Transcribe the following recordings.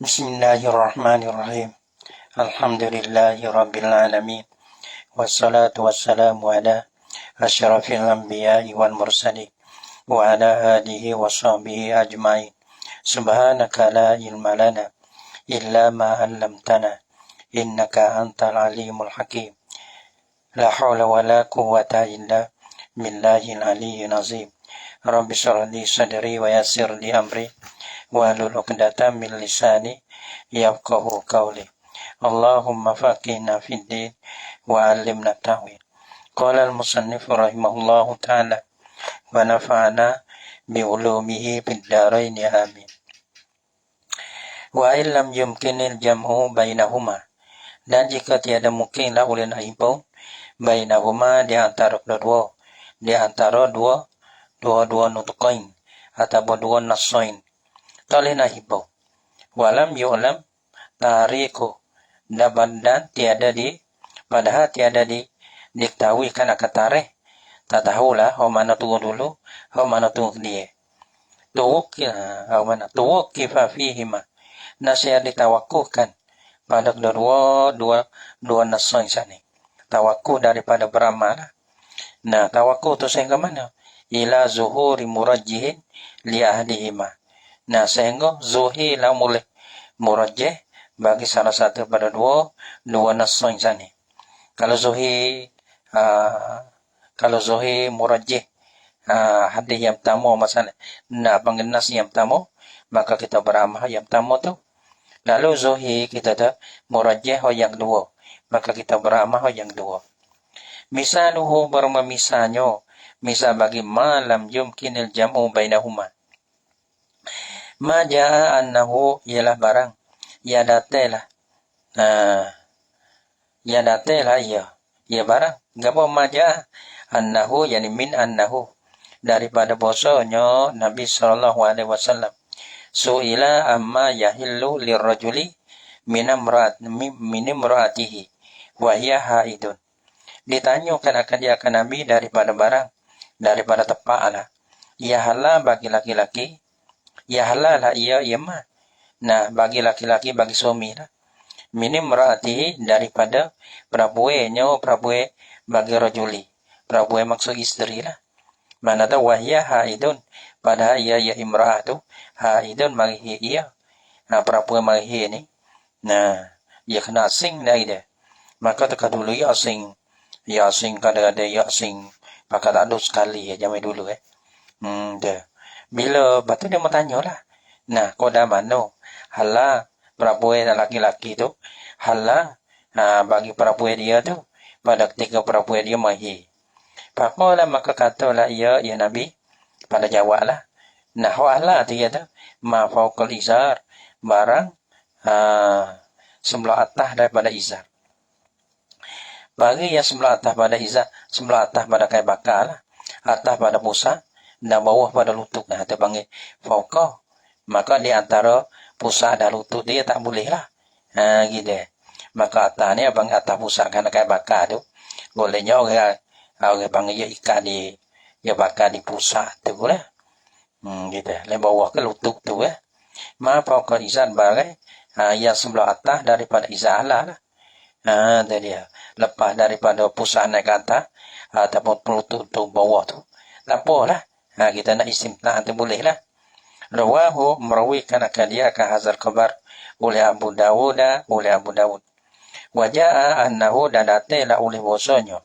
Bismillahirrahmanirrahim. Alhamdulillahi rabbil alamin. Wassalatu wassalamu ala asyrafil anbiya'i wal mursalin wa ala alihi wa sahbihi ajma'in. Subhanaka la ilma lana illa ma 'allamtana innaka antal alimul hakim. La haula wa la quwwata illa billahil aliyyil azim. Rabbi shrah li sadri wa yassir li amri wahlul 'uqdatam min lisani yafqahu qawli. Allahumma faqihna fid din wa 'allimna ta'wil. Qala al-musannif rahimahullahu ta'ala wa nafa'ana bi ulumihi fid dharain amin. Wa illam yumkinil jam'u bainahuma, dan jika tiada mungkinlah ulun himpun bainahuma di antara dua nutqain ataupun dua nassain talina himpun. Walam yu'lam tariku, dan tiada diketahui kan akan tarikh, tak tahulah mana turun dulu, mana turun dia. Tuwukifa fihima, nasihat ditawakuhkan pada dua nassain sani. Tawakuh daripada beramal. Nah, tawakuh tu sehingga mana? Ila zuhuri murajjihin li ahlihima. Nah, sehingga zuhir lah mulai murajjih bagi salah satu pada dua nassain sani. Kalau zuhir murajjih hadis yang pertama masalah pengenas yang pertama, maka kita beramal yang pertama tu. Lalu zuhir kita dah murajjih yang kedua, maka kita beramal yang kedua. Misaluhu bermemisalnya, misal bagi malam yumkinil jam'u bainahuma. Ma jaa annahu ialah barang ya datailah. Ya datailah ya barang. Gapo ma jaa annahu yani min annahu, daripada bahasanya Nabi sallallahu alaihi wasallam su'ila amma yahillu lirrajuli min imra'atihi wa hiya haidun. Ditanyakan akan dia akan Nabi daripada barang, daripada tepaklah ya halal bagi laki-laki, ya halal lah ia mah. Nah, bagi laki-laki, bagi suami lah. Min imra'atihi, daripada perabuainya, perabuai bagi rajuli. Perabuai maksud isteri lah. Mana tahu wahya haidun, padahal ia imra'ah tu haidun bagi ia. Nah, perabuai bagi ni. Nah, ia kena asing dah dia. Maka teka dulu ia asing kadang-kadang ia asing pakai tak ada sekali ya zaman dulu dah. Bila batu dia mau tanya lah. Nah, kau dah mana halal perabuai laki-laki tu halal bagi perabuai dia tu pada ketika perabuai dia mahir. Pakola maka katalah ya Nabi, pada jawablah. Nah, halal dia tu ma fauqal izar, barang sebelah atas daripada izar. Bagi yang sebelah atas pada izar, sebelah atas pada kain bakar lah, atas pada pusat dan bawah pada lutut. Nah, kita panggil fauqah. Maka di antara pusat dan lutut dia tak boleh lah. Gitu. Maka atas ni abang atas pusat kan kain bakar tu. Bolehnya orang panggil dia ikat dia bakar di pusat tu lah. Gitu. Lain bawah ke lutut tu Ma fauqal izar bagai yang sebelah atas daripada izar lah. Itu dia. Lepas daripada pusat naik ke atas ataupun pelutut tu bawah tu. Tak apalah. Kita nak istimta' tu boleh lah. Rawahu merawikan akan dia akan hazal khabar oleh Abu Dawud. Waja'a annahu dan datailah oleh bahasanya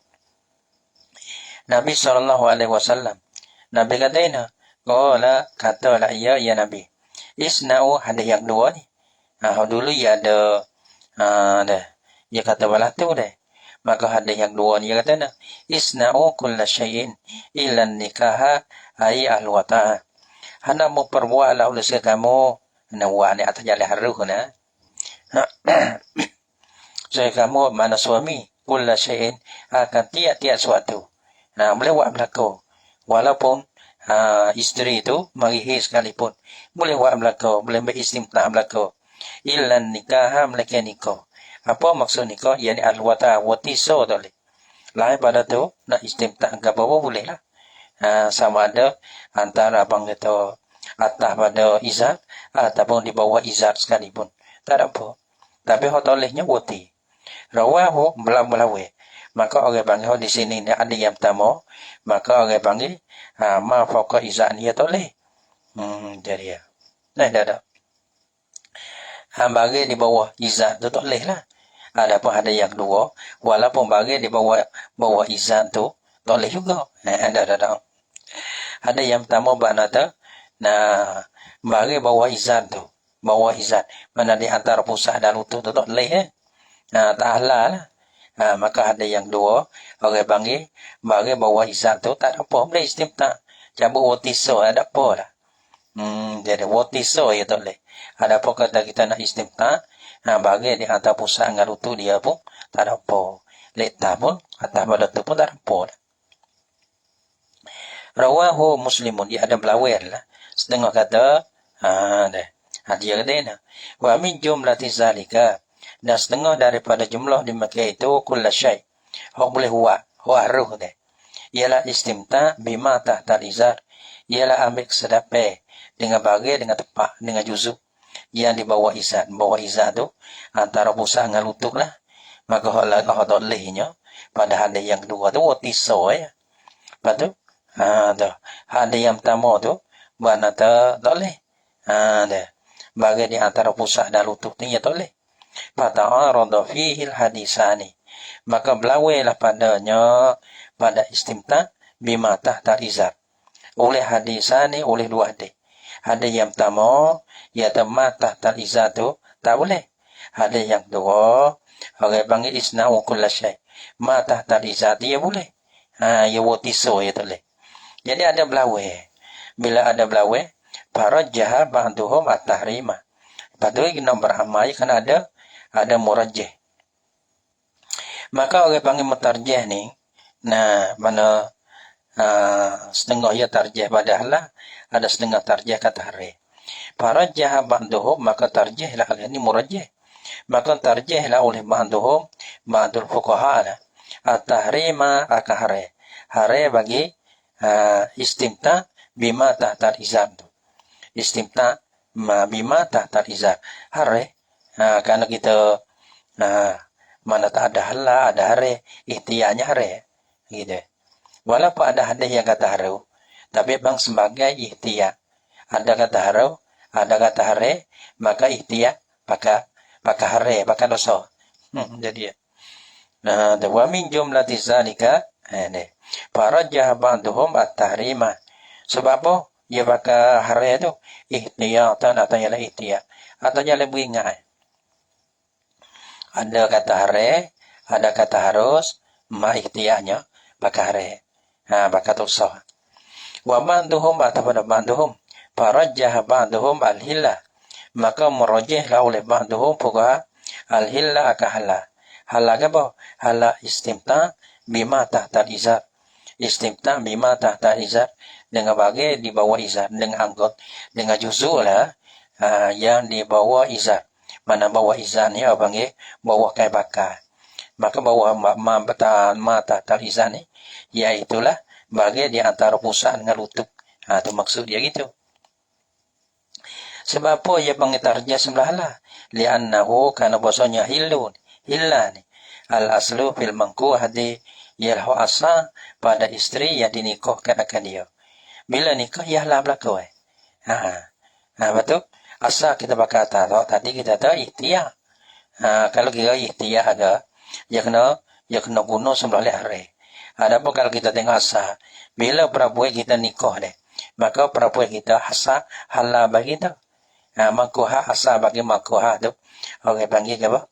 Nabi SAW. Nabi kataina, katalah ya Nabi, isna'u hadis yang dua ni. Dulu ia ada dia kata balah tu dah. Maka hadis yang dua ni dia kata isna'u kulla syai'in illa nikaha ai alwata. Hendak memperbuatlah oleh kamu nawa ni atas jalan haruh na. Saya kamu mana suami kulla syai'in akan tiap-tiap suatu. Nah, boleh buat berlaku. Walaupun isteri itu marihi sekalipun, boleh buat berlaku, boleh beristimta' berlaku. Illa nikaha melaka nikah. Apa maksud nikah? Yani al-wata watiso tadi. Lain pada tu nak istimta' ke bawah boleh lah. Sama ada antara abang kata atas pada izar ataupun di bawah izar sekalipun. tak ada apa. Tapi hok tolehnya wati. Rawahu belawe. Maka orang panggil di sini ni ada yang pertama, maka orang panggil ma fauqa izan ya toleh. Jadi ya. Nah, dah. Bagi di bawah izan tu toleh lah. Adapun ada yang kedua, walaupun bagi di bawah izan tu toleh juga. Dah. Ada yang pertama makna tu, bagi bawah izan tu. Bawah izan. Mana di antara pusat dan lutut tu toleh. Tak halal lah. Maka ada yang dua, orang panggil bagi bawah izan tu tak ada apa, boleh istimta. Cabut watiso ada apa lah. Jadi watiso ya tak boleh. Ada apa kata kita nak istimta, bagi di atas pusat dengan lutut dia pun tak ada apa. Letak pun atas pada tu pun tak ada apa lah. Rawahu Muslimun, dia ada belawel lah. Setengah kata, dia kata ni. Wa min jumlati zalika, dan setengah daripada jumlah di Makkah itu kulla syai. Hak boleh huwa ruh dia. Ialah istimta bima tahta izar. Ialah ambil sedapai dengan bagai, dengan tepak, dengan juzuk yang di bawah izar. Bawah izar tu antara pusat dengan lutut lah. Maka hak lehnya pada hadis yang kedua tu watiso ya. Lepas tu hadis yang pertama tu mana tak leh. Bagai di antara pusat dan lutut ni ya tak leh. Fata'arada fihi al-hadisani, maka belawailah padanya pada istimta bima tahta izar oleh hadisani, oleh dua hadis. Hadis yang pertama iaitu mata tahta izar tu tak boleh. Hadis yang kedua orang panggil isna'u kulla syai, mata tahta izar dia boleh. Ya watiso ya boleh. Jadi ada belawai. Bila ada belawai, farajjaha ba'duhum at-tahrima. Patut kita beramai kan ada murajjih. Maka orang panggil mutarjih ni, mana setengah ia tarjih padahal lah, ada setengah tarjih kata hari. Farajjah ba'duhum, maka tarjih lah ini murajjih. Maka tarjih lah oleh ba'duhum, ba'dul fuqaha lah. At-tahrima akahare. Hare bagi istimta bima tahta izar tu. Istimta bima tahta izar. Hare. Karena kita mana tak ada hala, ada hari, ikhtiarnya hari gitu. Walaupun ada hadis yang kata hari, tapi bang sebagai ikhtiar. Ada kata hari, ada kata hari, maka ikhtiar pakai hari, pakai dosa. Jadi wa min jumlati zalika farajjah ba'duhum at-tahrima. Sebab apa? Dia pakai hari itu ikhtiar atau ialah ikhtiar atau ialah beringat. Ada kata hari, ada kata harus, ikhtiarnya pakai hari. Pakai dosa. Wa ba'duhum atau pada ba'duhum farajjah ba'duhum al-hillah. Maka merajihlah oleh ba'duhum fuqaha al-hillah akahala. Hala apa? Hala istimta bima tahta izar. Istimta bima tahta izar. Dengan bagai di bawah izar. Dengan anggot. Dengan juzuk lah. Yang di bawah izar. Mana bawah izar ni apa panggil? Bawah kai bakar. Maka bawah mata tahta izar ni. Iaitulah bagai di antara pusat dengan lutut. Itu maksud dia gitu. Sebab apa ia panggil tarjah sebelah lah? Li'annahu karena bahasanya hillah ni. Al-aslu fil mangkuh hadi ialah asal pada isteri yang dinikahkan akan dia. Bila nikah ialah belakang. Betul? Asal kita pakai tadi kita tahu ikhtiar. Kalau kita ikhtiar ada, dia kena guna sebelah hari. Adapun kalau kita tengok asal, bila perempuan kita nikah deh, maka perempuan kita asal halal bagi kita. Makuha asal bagi makuha tu, orang panggil apa?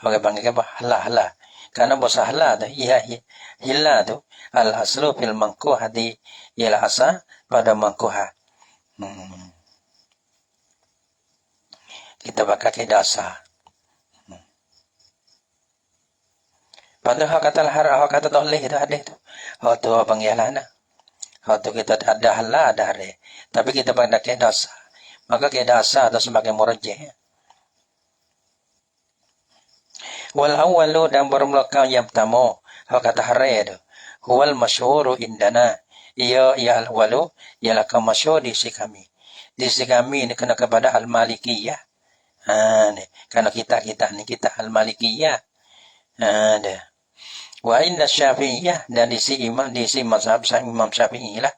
Orang panggil apa? Halal. Karena bahasa halal tu, hilal tu, al-aslu fil mangkuh hadi ialah asal pada mangkuha. Kita pakai kaedah asal. Padahal kata hak kata tak boleh itu ada tu. Hak tu panggilan lah. Hak tu kita ada halal ada hari. Tapi kita pakai kaedah asal. Maka kaedah asal atau sebagai murajih. Wal awwalu dan bermula yang pertama, hak kata hari itu. Huwal masyhuru indana. Ia al-walu ialah kamasyhur di sisi kami. di sisi kami ini kena kepada Al-Malikiyah. Nih, karena kita ni kita Al-Malikiyah. Deh. Wa inna Syafi'iyah dan di sisi mazhab Imam Syafi'i lah.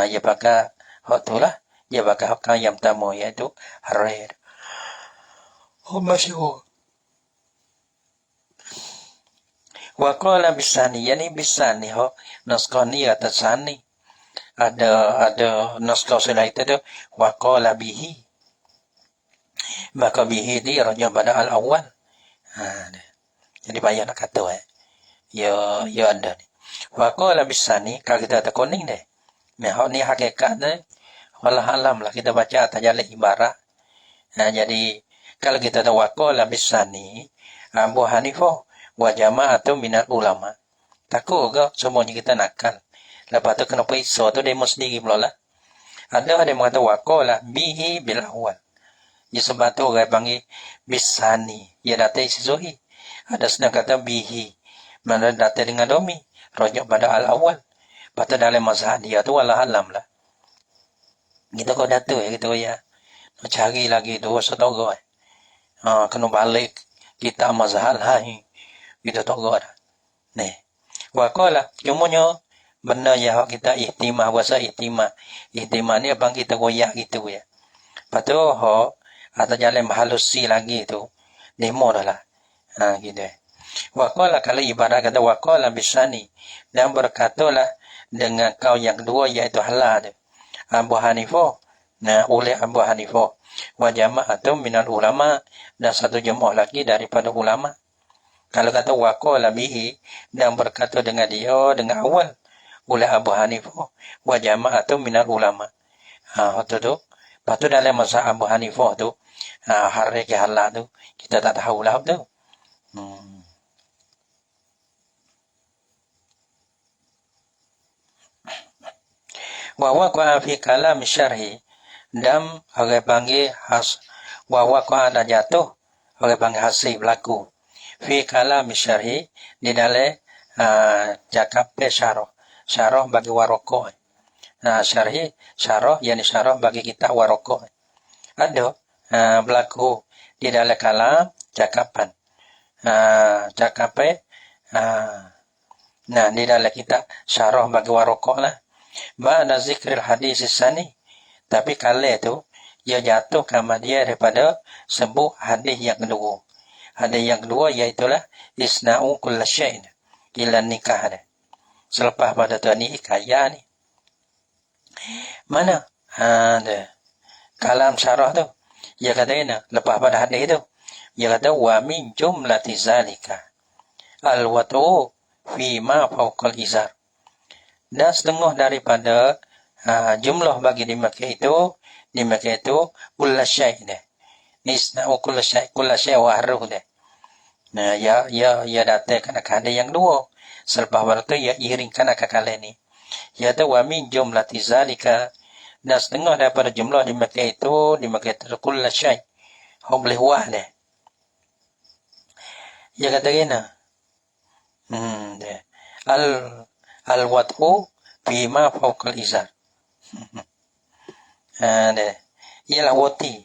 Ya baka hotulah, ya baka hokka yang tamu yaitu harir. Masyhur. Wa qala bisani, yani bisani naskani atas sani. Ada naskah selain itu wa qala bihi. Maka bihi dia raja pada al-awwal. Jadi bayar nak kata ya ada ni. Wa qala bisani kalau kita tak kuning deh. Nah, ni hakikat deh. Wallah alam lah kita baca tajalih ibarat. Jadi kalau kita tahu wa qala bisani Abu Hanifah wa jama'atu minal ulama. Takut ke semuanya kita nakal. Lepas tu kenapa iso tu demo sendiri pula lah. Ada yang mengata waqala bihi bil awal. Ya sebab tu orang panggil bisani. Ya datang sesuai. Ada sedang kata bihi. Mana datang dengan domi. Rojak pada al awal. Lepas dalam mazhab dia tu wallah alam lah. Kita kau datang kita ya. Nak cari lagi tu setengah. Kena balik kita mazhab lain. Kita tahu dah. Nih. Waqala cumanya benda yang kita ihtimah, bahasa ihtimah. Ihtimah ni abang kita goyak gitu ya. Lepas tu, atau jalan halusi lagi tu. Demo dah lah. Gitu. Waqala kalau ibarat kata waqala bisani. Dan berkatalah dengan kau yang kedua iaitu halal. Abu Hanifah. Oleh Abu Hanifah. Wa jama'atu minal ulama. Dan satu jemaah lagi daripada ulama. Kalau kata waqala bihi. Dan berkata dengan dia, dengan awal. Oleh Abu Hanifah wa jama'atu minal ulama. Itu tu. Lepas tu dalam masa Abu Hanifah tu, hari ke halal tu, kita tak tahu lah tu. Wa waqa'a fi kalam syarhi dan orang panggil wa waqa'a ada jatuh, orang panggil hasil berlaku. Fi kalam syarhi di dalam cakap syarah. Syarah bagi warokok. Syarah yani syarah bagi kita warokok. Ada berlaku di dalam kalam cakapan. Di dalam kita syarah bagi warokok lah. Ba'da zikril hadis sani. Tapi kala itu ia jatuh kama dia daripada sebut hadis yang kedua. Hadis yang kedua iaitulah isna'u kulla syai'in ila nikah dia. Selepas pada tu ni kaya ni. Mana? Kalam syarah tu. Dia kata ni, lepas pada hadis tu. Dia kata, wa min jumlati zalika. Al-watu fi ma fawqal izar. Dan setengah daripada jumlah bagi dimakai itu, kulla syai' dia. Nisna'u kulla syai' wa harruh dia. Ya datang kena hadis yang dua. Selepas waktu ia iringkan akal ini. Iaitu wa min jumlati zalika. Dan setengah daripada jumlah dimakai itu kulla syai'. Boleh wah deh. Ia kata gini. Al-wat'u bima fawqal izar. Ialah wati.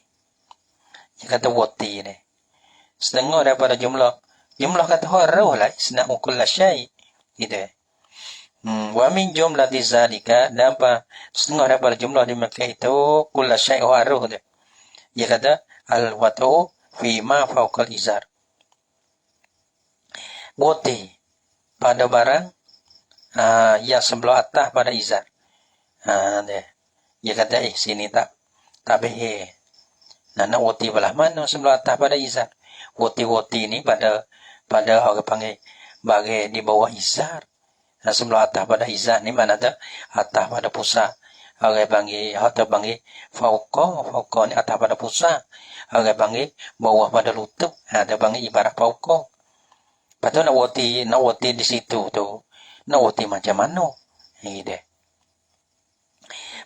Ia kata wati deh. Setengah daripada jumlah kata harruh lah. Isna'u kulla syai'. Gitu. Wa min jumlati zalika dan apa setengah daripada jumlah dimakai itu kulla syai' haruh dia. Dia kata al-watu fi ma fawqal izar. Wati pada barang yang sebelah atas pada izar. Dia kata sini tak beheh. Nak wati belah mana sebelah atas pada izar. Wati ni pada orang panggil bagi di bawah izar. Sebelah atas pada izar ni mana tu? Atas pada pusat. Orang panggil, fauqa ni atas pada pusat. Orang panggil bawah pada lutut. Dia panggil ibarat fauqa. Lepas tu nak wati di situ tu. Nak wati macam mana? Ini dia.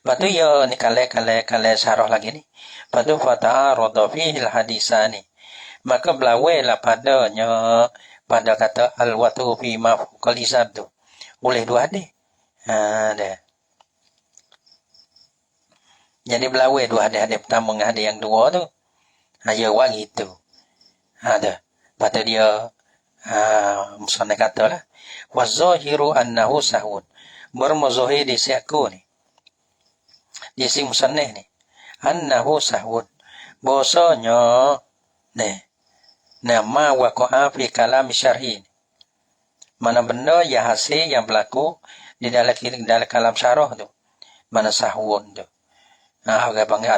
Lepas tu ya ni kalau syarah lagi ni. Lepas tu fata'arada fihil hadisani. Maka belawailah padanya pada kata al-watu fi ma fawqal izar tu. Boleh dua hadis. Dah. Jadi belawe dua hadis pertama dengan hadis yang dua tu. Ya wah gitu. Ada. Pada dia musannaf kata lah. Wa zahiru annahu sahun. Bermazahir di siaku ni. Di si musannaf ni. Annahu sahun. Bahasanya ni. Nama waqa'a fi kalam syar'i. Mana benda yang hasil yang berlaku di dalam kalam syarah tu. Mana sahun tu. Orang panggil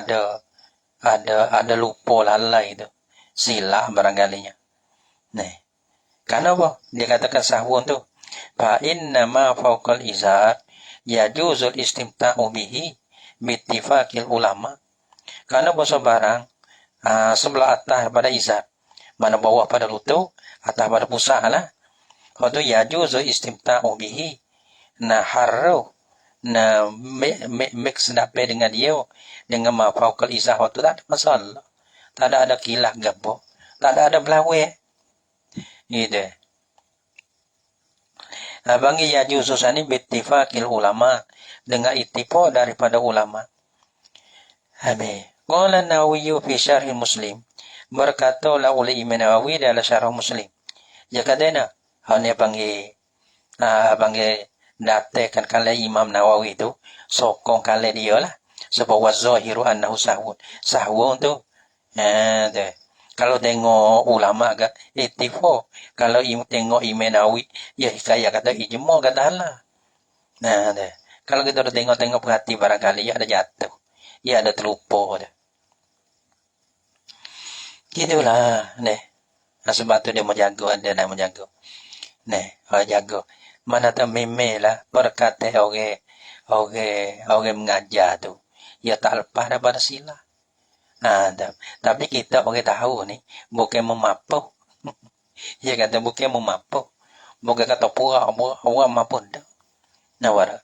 ada lupa lalai tu. Silap barangkalinya. Nih. Kenapa dia katakan sahwun tu? Fa inna ma fawqal izar yajuzul istimta'u bihi bittifaqil ulama. Karena bahasa barang sebelah atas pada izar, mana bawah pada lutut, atas pada pusat lah. Kalau tu yajuzul istimta'u bihi. Nah haru na mix dapat dengan dia dengan ma fawqal izar tu tak ada masalah. Tak ada kilah gapo. Tak ada belawe. Gitu. Abangi ya jususani bittifaqil ulama dengan ittifaq daripada ulama. Habis. Qala Nawawi fi syarh Muslim. Berkata oleh Imam Nawawi dalam syarah Muslim. Ya katanya, hanya panggil datakan kala Imam Nawawi tu sokong kala dia lah. Sebab wazahiru annahu sahwun. Sahwun tu kalau tengok ulama agak ittifaq, kalau tengok Imam Nawawi ya saya kata ijma kata lah. Nah, kalau kita tengok perhati barangkali ya ada jatuh, ya ada terlupa dah. Gitulah, sebab tu dia menjaga, ada nak menjaga. Orang jaga. Mana tak memelah perkata orang mengajar tu, ya tak lepas daripada sila. Tapi kita orang tahu ni bukan memapu. Dia kata bukan memapu. Bukan kata pura orang mampu dah. Nawara.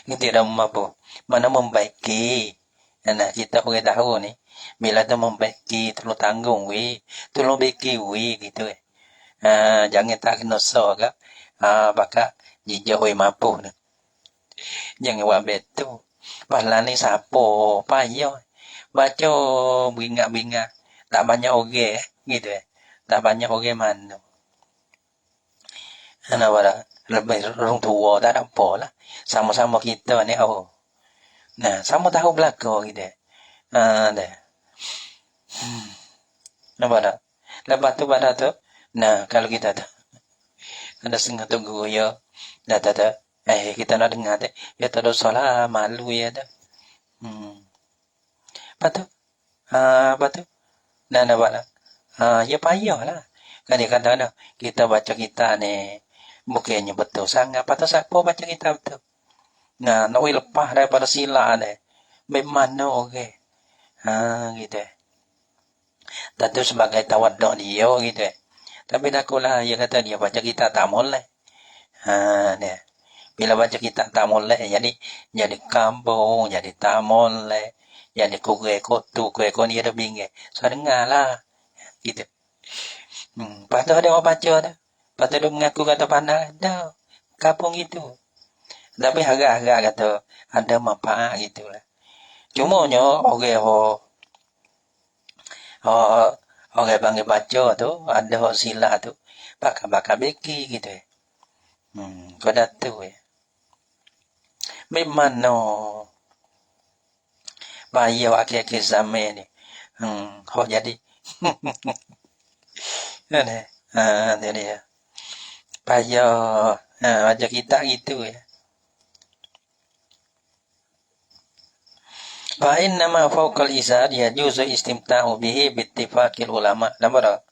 Ini tidak memapu. Mana membaiki. Nah, kita orang tahu ni bila tu membaiki tolong tanggung tolong baiki gitu jangan tak kena so ke. Bakal jijak mampu ni. Jangan buat betul. Pahala ni siapa payah baca beringat-beringat tak banyak orang gitu tak banyak orang mana lebih orang tua tak ada apa lah sama-sama kita ni sama tahu belakang gitu lepas tu pada tu kalau kita tu ada setengah tunggu ya dah kita nak dengar tu ya tak ada salah malu ya dah Lepas tu ya payah lah kan dia kata kita baca kita ni bukannya betul sangat patut siapa baca kita betul nak lepas daripada sila ni memang okay. Gitu tentu sebagai tawaduk dia gitu tapi dakulah dia kata dia baca kita tak boleh bila baca kita tak boleh jadi kampung jadi tak boleh jadi kue ni ada bingung so dengar lah gitu patut ada orang baca dah patut dia mengaku kata pandai dah kampung itu tapi harap-harap kata ada manfaat gitulah cumanya orang panggil baca tu ada sila tu bakal beki gitu kau dah tu memang payah akhir-akhir zaman ni jadi dia dia payah macam kita gitu fa inna ma fawqal izar yajuzu istimta'u bihi bittifaqil ulama nampak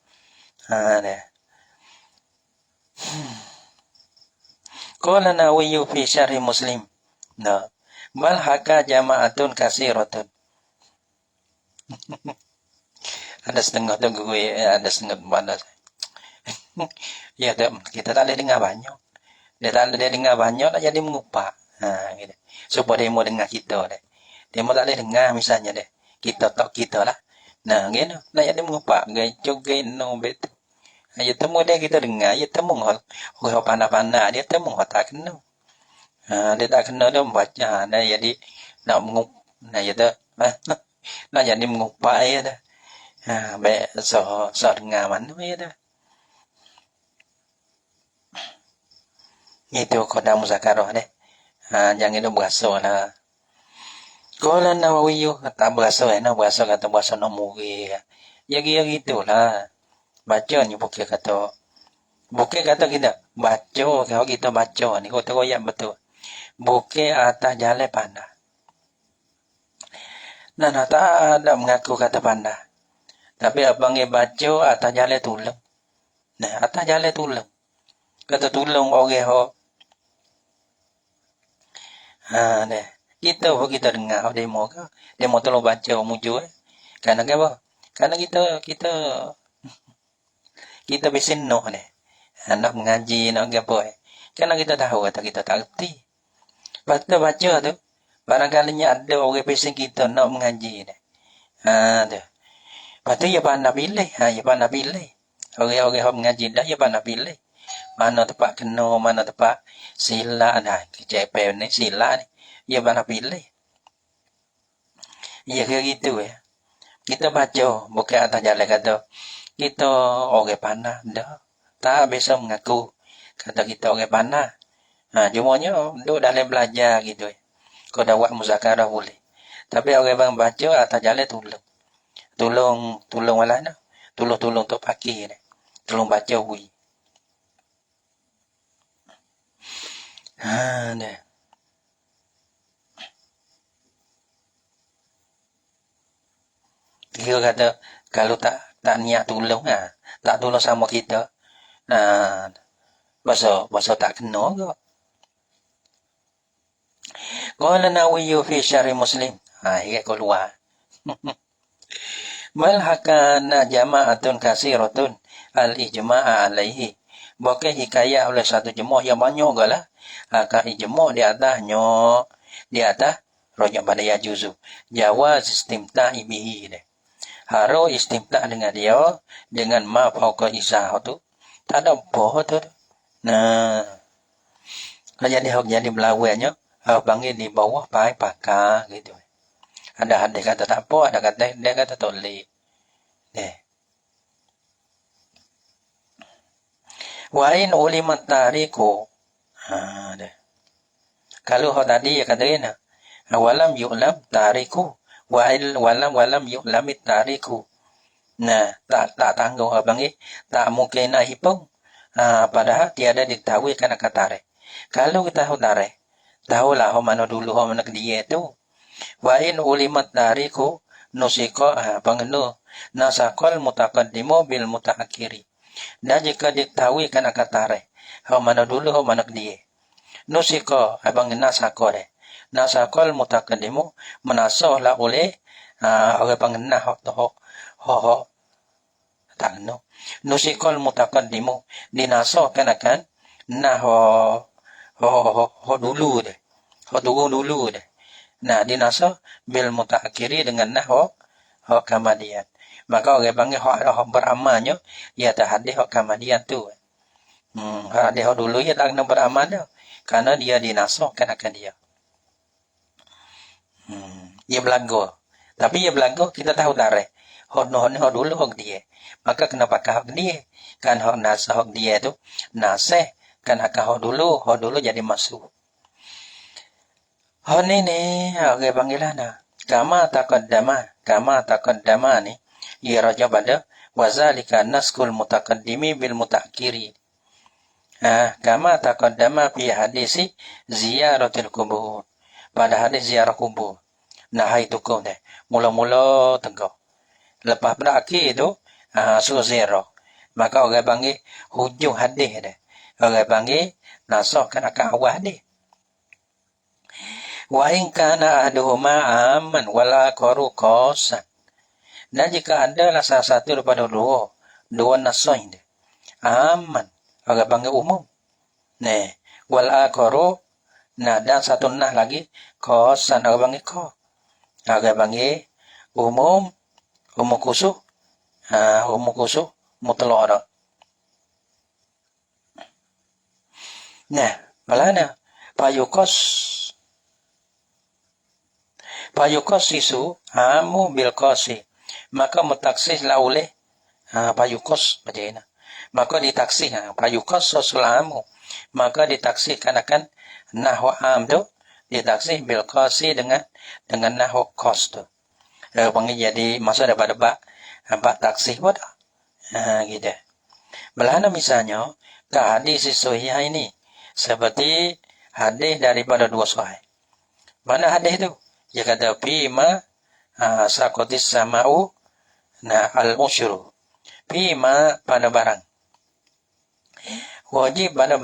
qala Nawawi fi syarh Muslim bal haka jama'atun kasiratun ada setengah tu ada setengah balas ya kita tak boleh dengar banyak dia tak boleh dengar banyak tak jadi mengupak gitu supaya dia mau dengar kita dia mau tak boleh dengar misalnya kita tak kita lah gitu nak jadi mengupak gay joget no betul ya temu dia kita dengar ya temu orang pandai-pandai dia temu tak kena dia tak kena dia membaca jadi nak mengup nah ya tu nak jadi mengupai ya tu be so dengar mana ya tu itu kota muzakarah deh jangan itu berasa lah kalau Nawawi kata berasa kata berasa nomori ya gitu lah baca ni bukan kata kita baca kalau kita baca ni kau tahu yang betul bukan atas jalan pandai nah tak ada mengaku kata pandai tapi abang baca atas jalan tulung nah atas jalan tulung kata tulung orang ho deh kita dengar demo ke demo tolong baca muncul karena apa karena kita bisin no deh nak mengaji nak apa karena kita tahu kata kita tak erti baca tu barangkalinya ada orang bisin kita nak mengaji deh tu lepas tu ya pandai pilih ya pandai pilih orang-orang yang mengaji dah ya pandai pilih mana tempat kena mana tempat sila dah kecepel ni sila ni ya pandai pilih ya kayak gitu ya kita baca bukan atas jalan kata kita orang pandai dah tak bisa mengaku kata kita orang pandai cumanya duduk dalam belajar gitu ya kau dah buat muzakarah boleh tapi orang bang baca atas jalan tolong wala na tolong untuk pakai ni tolong baca hui deh dia kata kalau tak niat tolong tak tolong sama kita bahasa tak kena ke qala Nawawi fi syarh Muslim ini keluar bal hakana jama'atun kasiratun al-ijma'a alaihi bukan hikayat oleh satu jemaah yang banyak galah akan ijma' di atas rojak pada ya juzu jawaz istimta' bihi deh harus istimta' dengan dia dengan ma fauqa isah tu tak ada apa tu nah jadi belawainya panggil di bawah pakar gitu ada kata tak apa ada kata dia kata tolak deh wa in ulimat tariku deh kalau tadi ya katanya walam yu'lam tariku walam yu'lamit tariku nah tak tanggung abang tak mungkin nak hipung padahal tiada diketahui kan kata tarik kalau kita tahulah mana dulu mana dia tu wa in ulimat tariku nusika pangenu nasaqal mutaqaddimu bil mutaakhiri dan jika diketahui kan akan tarik mana dulu mana dia nusika abang nasaqal mutaqaddimu menasahlah oleh orang pengenah ho tak no nusikal mutaqaddimu dinasahkan akan nah ho dulu deh nah dinasah bil mutaakhiri dengan nah ho kamadian maka orang panggil ho beramalnya ya tak hadis ho kamadian tu hadis ho dulu ya tak kena beramal dah karena dia dinasahkan akan dia dia belagu tapi dia belagu kita tahu darah ho dulu ho dia maka kena pakai hak dia kan hak nasah hak dia tu nasih kan akan hak dulu jadi masuk hak ni orang panggilan kama taqaddama ni ia raja pada wazalika naskul mutaqaddimi bil mutaakhiri kama taqaddama fi hadisi ziyaratul kubur pada hadis ziarah kubur nah itu kau deh mula-mula tengok lepas berakhir tu suruh ziarah maka orang panggil hujung hadis deh orang panggil nasahkan akan awal hadis wa in kana ahaduhuma amman wala qaru qasan dan jika ada salah satu daripada dua nasah ini aman orang panggil umum wala qaru dan satu nah lagi qasan orang panggil orang panggil umum khusus mutlaq nah balana payukos Payuqassisu amu bil qasi. Maka mutaksislah oleh payuqas macam maka ditaksih payuqassasul amu. Maka ditaksihkan akan nahwu am tu ditaksih bil qasi dengan nahwu qas tu. Panggil jadi masa daripada bak taksih pun gitu. Belanda misalnya ke hadis sahih ini seperti hadis daripada dua sahih. Mana hadis itu? Dia kata fima sakotis sama'u al-usyru. Fima pada barang. Wajib pada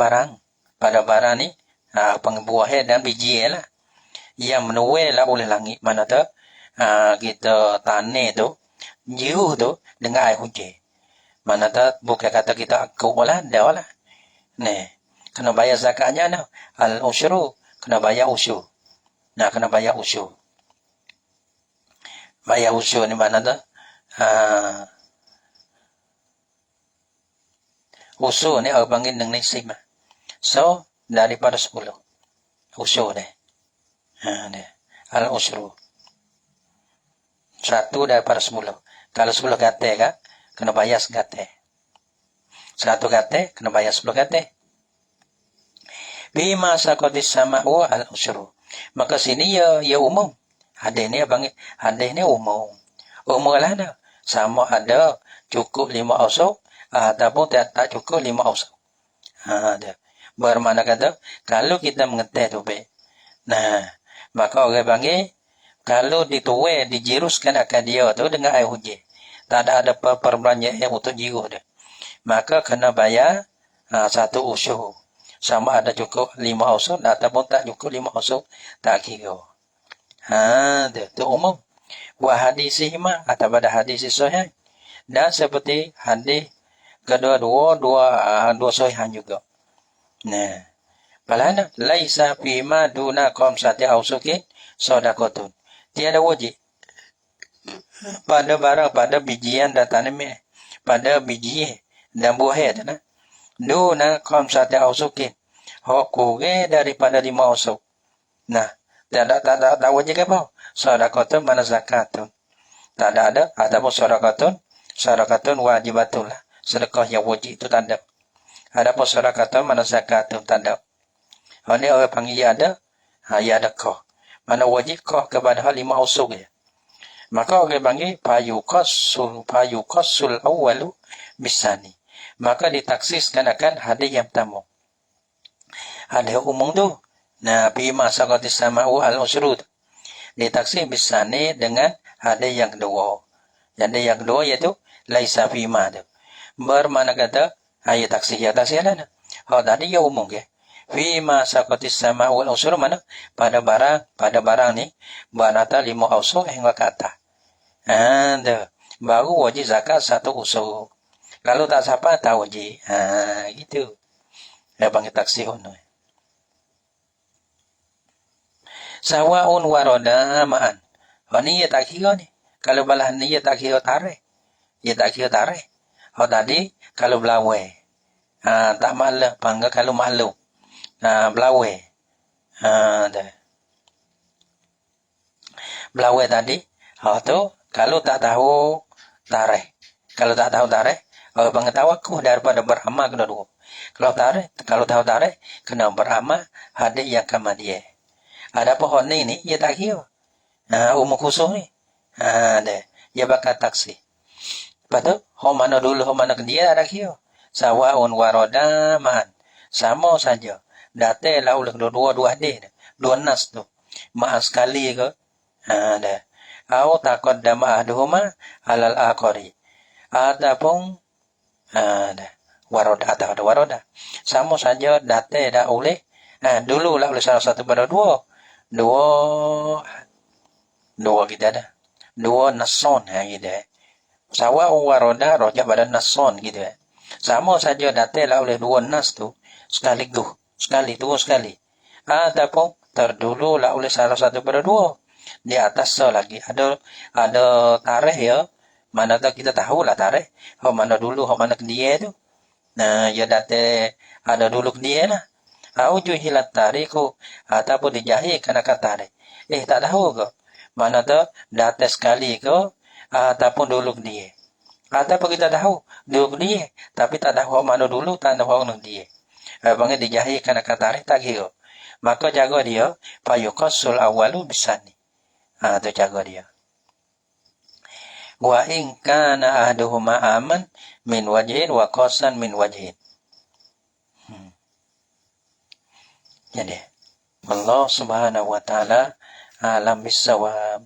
barang ni pengbuahnya dan biji lah yang menuai lah oleh langit. Mana tu kita tanah tu jiuh tu dengan air hujan. Mana tu bukan kata kita akuk lah, dah lah. Nah, kena bayar zakatnya nah. Al-usyru kena bayar usyur. Nah, kena bayar usyur. Bayar usyur ni mana tu? Usyur ni orang panggil dengan nisim. So, daripada 10. Usyur ni. Al-usyru. 1 daripada 10. Kalau 10 kata kan, kena bayar sekate. 1 kata, kena bayar 10 kata. Bima sakotis sama'u al-usyru. Maka sini ya umum. Hadis ni panggil, hadis ni umum. Umum lah ada. Sama ada cukup 5 ausuk ataupun tak cukup 5 ausuk. Ada. Bermakna kata, kalau kita mengetih tu baik. Nah, maka orang panggil, kalau dituai, dijiruskan akan dia tu dengan air hujan. Tak ada perbelanjaan untuk jiruh dia. Maka kena bayar 1 usyur. Sama ada cukup 5 ausuk ataupun tak cukup 5 ausuk, tak kira. Itu umum. Wa hadis hima atau pada hadis sahih. Dan seperti hadis kedua-dua sahihan juga. Nah, balana laisa fima duna khamsati ausukin sadaqatun. Tiada wajib pada barang, pada bijian dan tanaman, pada biji dan buah tu nah. Duna khamsati ausukin. Hak kurang daripada 5 ausuk. Nah, tak wajib apa? Sadaqatun mana zakat tu. Tak ada ataupun sadaqatun wajibatun lah. Sedekah yang wajib itu tak ada. Adapun sadaqatun mana zakat tu tak ada. Ini orang panggil ya ada kah. Mana wajib kah kepada 5 ausuk je. Maka orang panggil payuqassul awwalu bisani. Maka ditaksiskan akan hadis yang pertama. Hadis umum tu. Nah, bima sakotis sama'u al-usyru. Ditaksir bisani dengan hadis yang kedua. Jadi yang kedua iaitu laisa fima tu. Bermakna kata ayat taksir lah. Tadi ya umum ke. Fima sakotis sama'u al-usyru mana? Pada barang ni banata 5 usyur hingga ke atas. Baru wajib zakat 1 usyur. Kalau tak siapa tak wajib. Gitu. Dia panggil taksir ni. Sawa'un waroda ma'an. Ni ia tak kira ni. Kalau balah ni ia tak kira tarikh. Ia tak kira tarikh. Tadi kalau belawai. Tak malu. Panggil kalau malu. Belawai. Belawai tadi. Tu kalau tak tahu tarikh. Kalau tak tahu tarikh. Panggil tawakuh daripada beramal kena dua. Kalau tahu tarikh. Kena beramal hadis yang kemudian. Ada pohon ni, ia tak kira. Umur khusus ni. Dia bakal taksi. Lepas tu, mana dulu, mana ke dia ada kira. Sawa'un waroda ma'an. Sama saja. Datanglah oleh dua hadis. 2 nas tu. Ma'an sekali ke. Au taqaddama ahaduhuma alal akhari. Adapun waroda atau ada waroda. Sama saja datang dah oleh. Dululah oleh salah satu pada dua kita ada. 2 nason gitu. Sawa waroda rojak pada nason gitu. Sama saja datanglah oleh 2 nas tu sekaligus. Sekali. Ataupun terdululah oleh salah satu pada 2. Di atas lagi. Ada tarikh ya. Mana tak kita tahulah tarikh. Mana dulu, mana ke dia tu. Nah, ya datang ada dulu ke dia lah. Auju hilat tariku ataupun dijahit kena kata tarikh. Tak tahu ke? Mana tu datang sekali ke ataupun dulu dia. Ataupun kita tahu dulu dia, tapi tak tahu mana dulu, tak tahu mana dia. Bangga dijahit kena kata tak kira. Maka jaga dia, fayuqassul awalu bisani. Tu jaga dia. Wa in kana ahaduhuma aman min wajhin wa qasan min wajhin. Jadi Allah Subhanahu wa taala alam bisawab.